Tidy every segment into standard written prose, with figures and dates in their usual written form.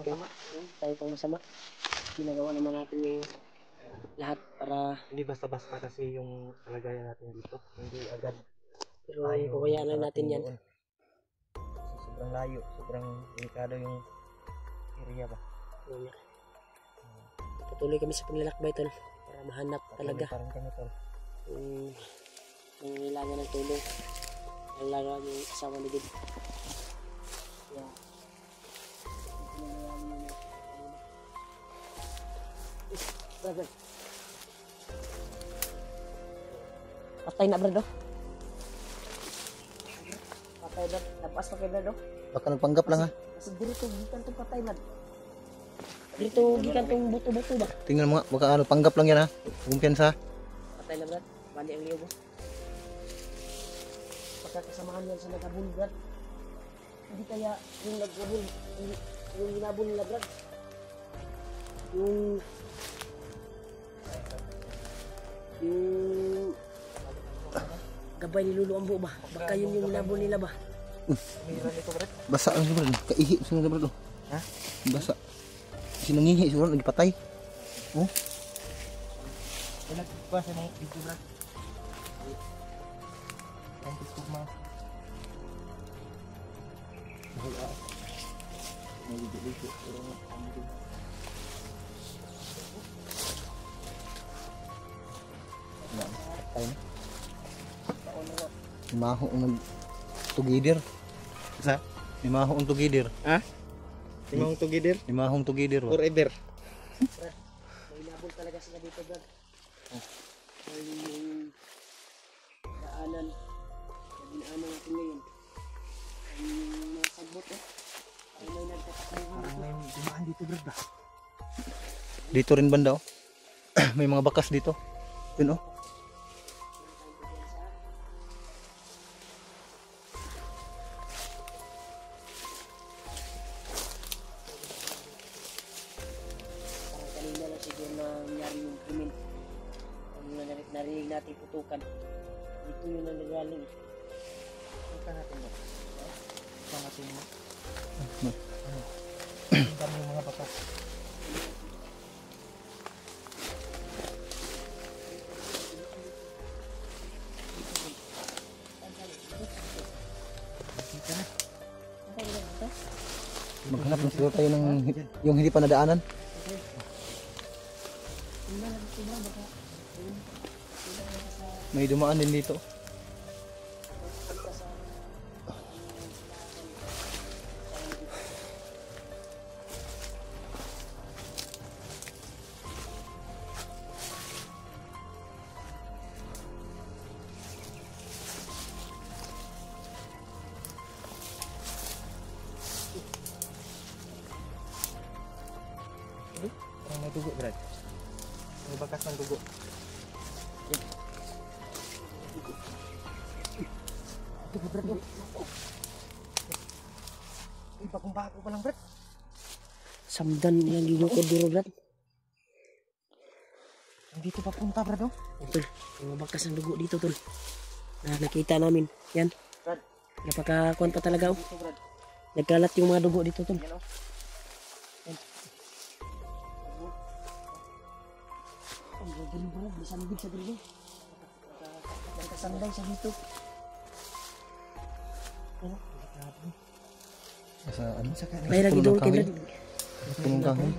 masama. Tayo pang masama. Ginagawa naman natin yung lahat para hindi basta-basta kasi yung kalagayan natin dito. Hindi agad. Pero kukuyanan natin yan. Doon. Sobrang layo, sobrang delikado yung area ba. Patuloy kami sa paglalakbay tol para mahanap talaga Parang kami tol. Yung kailangan ng tulong. Lalo yung asawa ni Did. Yeah. Brother. Patay na brado. Patay na. Lapas pa kay brado. Baka nagpanggap lang ha. Kasi dito gikan tong patay man. Dito gikan tong buto-buto ba. Tingnan mo nga, baka ano panggap lang yan ha. Kumpiyansa. Patay na brad. Mali ang liyo mo. Pagkakasamahan yan sa nagabul brad. Hindi kaya yung nagabul, yung ginabul nila brad. Yung gabay ni Lulu Ambo ba? Baka yun yung ginabul nila ba? Basa ang sobrang, kaihi sunod bro. Ha? Basa. Sinangihi siguro nagpatay. Oh. Nagpa sa mga video bro. Ang TikTok mo. Maho ng tugidir. Sa? Maho ng tugidir. Ha? Mahong tugidir? Mahong tugidir. Forever. May nabol talaga sila dito brad. May daanan. Dinaanan natin ngayon. Yung mga sagbot ay may nagtatakbuhan dito. May dumaan dito brad. Dito rin banda oh. May mga bakas dito. Yun oh. Narinig natin putukan. Ito yung nanagaling. Putukan natin ba? Putukan natin mo. Ang dami yung mga bakas. Maghanap na siguro tayo ng yung hindi pa nadaanan. May dumaan din dito. Parang may dugo, Brad. May bakas ng dugo. Ito, Brad. Ay, bagong bago pa lang, Brad. Samdan yang ginukod duro, Brad. Dito papunta, Brad, oh. Ito, yung bakas ng dugo dito, tol. Nakita namin. Yan. Brad. Napakakuan pa talaga, oh. Dito, Brad. Nagkalat yung mga dugo dito, tol. Yan, oh. Yan. Ang gagawin, Brad. Masandig sa dulo. Nagkasanday sa dito. Ano? Sa ano? May lagi doon kay Brad. Punong kahoy.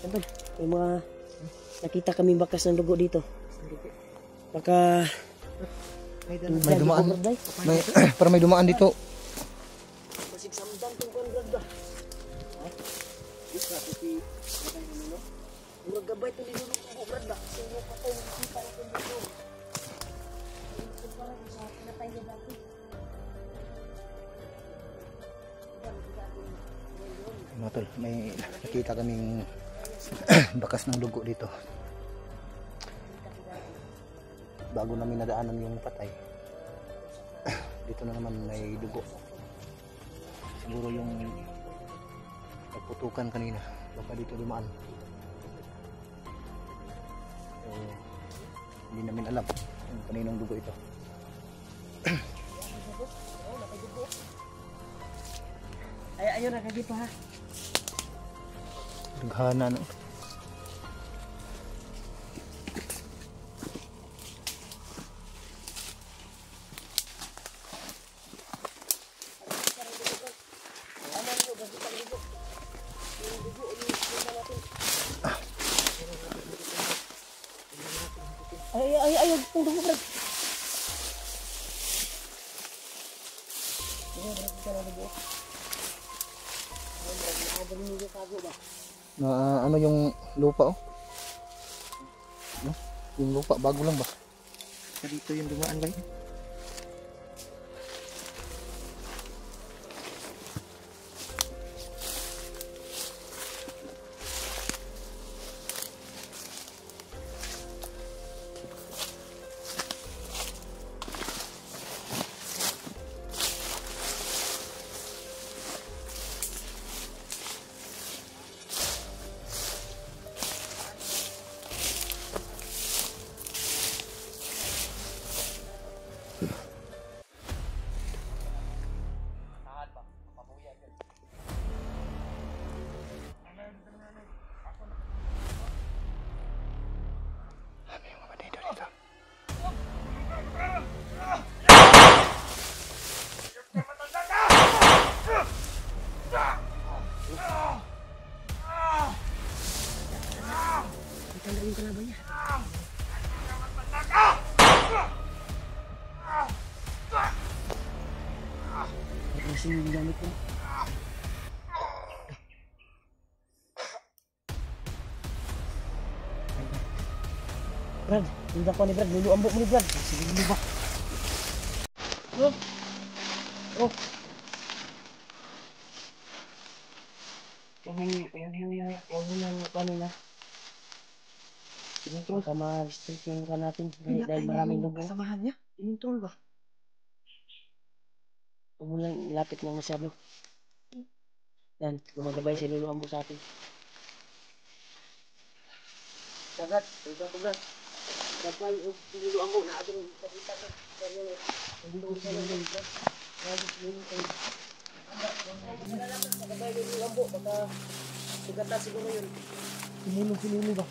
Tol, yung mga nakita kami bakas ng dugo dito. Baka may dumaan. May para may dumaan dito. masig samdan tong kuan Brad ba? Ha? Isa pati ano? Murag gabay to ni dulo ko Brad ba? Sino patay ng kita natin dito. Ito para sa pinatay niya dati. Mga tol, may nakita kaming bakas ng dugo dito. Bago namin nadaanan yung patay. Dito na naman may dugo. Siguro yung nagputukan kanina. Baka dito dumaan. So, hindi namin alam kung kaninong dugo ito. Ay, ayun, nagagi pa ha. Daghana no. Ay, tunggu Brad. Na ano yung lupa oh? No? Yung lupa bago lang ba? Dito yung dumaan ba? Yung kalaban niya. Kasi yung gamit ko. Brad, hindi ako ni Brad. Luluambok mo ni Brad. Sige mo ba? Oh. Oh. Yung kanina. Baka ma-restrict yung ka natin dahil maraming lugar. Kasamahan niya? Yung troll ba? Huwag mo lang lapit ng masyado. Yan, gumagabay si Lulu Ambo sa atin. Sagat, tugat. Kapal, Lulu Ambo na ating sakita ko. Hindi ko siya lang. Magabay ni Lulu Ambo, baka sugatan siguro yun. Pinulong ba?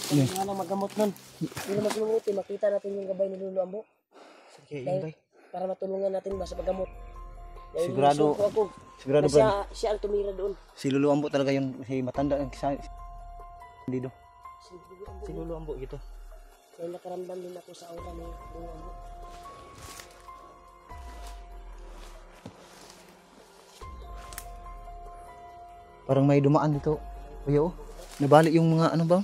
Hindi nga lang magamot nun. Hindi na maglumuti, makita natin yung gabay ni Lulu Ambo. Sige, Dahil, para matulungan natin ba sa paggamot. Dahil Sigurado- yung ako, Sigurado na Brad. siya ang tumira doon. Si Lulu Ambo talaga yun. Si matanda ang dito. si Lulu Ambo gitu. Kaya nakaramdam din ako sa aura ni Lulu Ambo. Parang may dumaan dito. Kuya oh. Nabalik yung mga ano ba?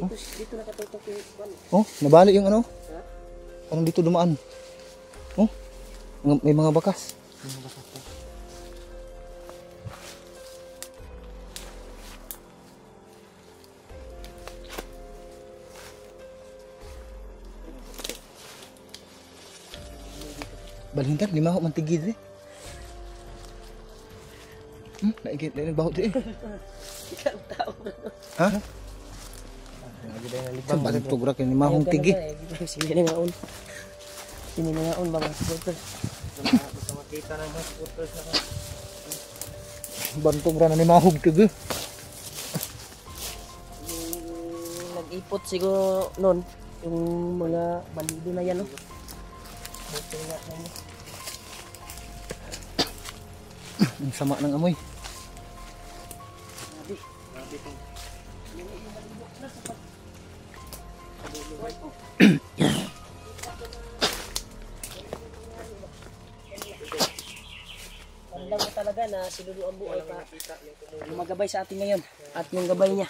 Dito nakatutok yung kwan. Oh, nabalik yung ano? Ha? Parang dito dumaan. Oh. May mga bakas. Balhin kan, lima ko mantigid eh. Nagbaho di eh. Ikaw tao. Ha? Sa bantog ra kay lima kong tigi. Sige na ngaon. Sige na ngaon ba mga supporter. Bisa makita ng mga supporters na Bantog ra na lima kong tigi. Nag-ipot siguro noon yung mga bandido na yan, no? Buti nga na yun. Ang sama ng amoy. Grabe. Grabe itong. Alam mo talaga na si Lulu Ambo ay magabay sa atin ngayon. At yung gabay niya.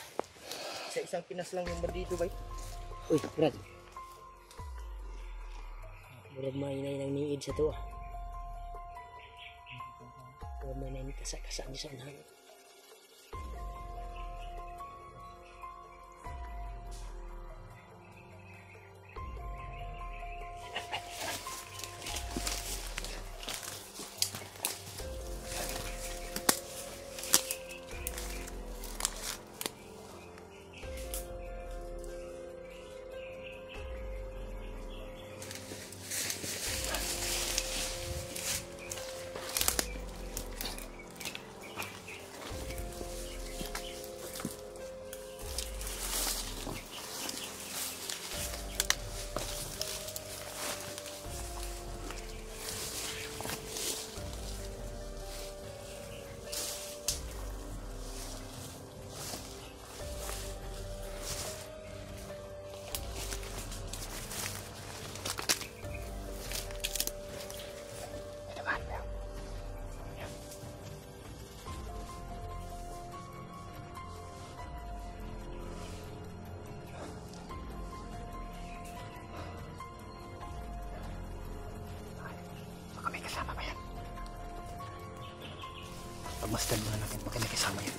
sa isang Pinas lang yung bandido ba? Uy, Brad. Murag mainay ng niid sa to ah. Murag mainay ni kasa-kasa di sa unahan. Pagmasdan muna natin, baka may kasama yan.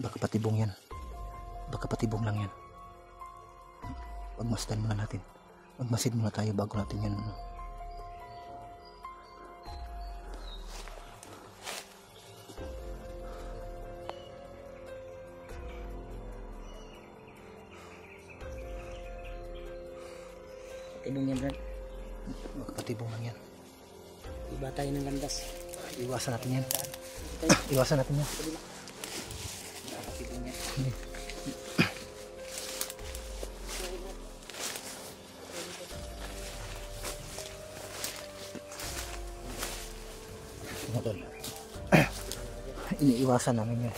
Baka patibong yan. Baka patibong lang yan. Pagmasdan muna natin. Magmasid muna tayo bago natin yan. Tinong yan, Brad. Baka patibong lang yan. Iba tayo ng landas. Iwasan natin yan. Iwasan natin yan. Iniiwasan namin yan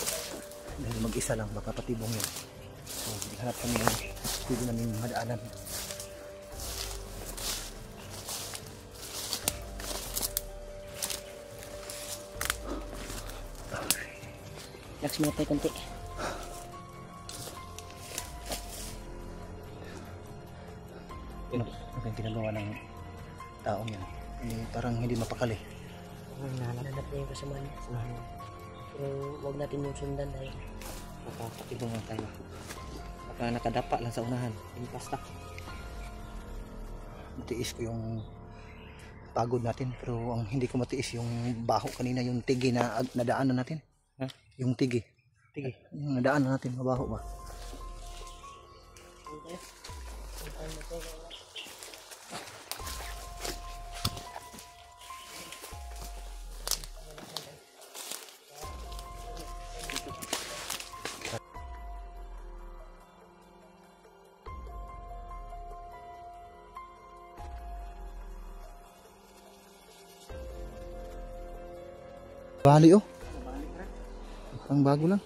dahil mag-isa lang, baka patibong yan. So hanap kami yung pwede namin madaanan. Relax muna tayo konti. Ano yung ginagawa ng taong yan? Parang hindi mapakali. Nahanap niya yung kasama niya. Pero huwag natin yung sundan dahil Nakakatibong lang tayo. Baka nakadapa lang sa unahan. Yung pasta. Matiis ko yung pagod natin, pero ang hindi ko matiis yung baho kanina, yung tigi na nadaanan natin. Ha? Yung tigi. Tige. Yung nadaanan natin, mabaho ba? Bali oh. Ang bago lang.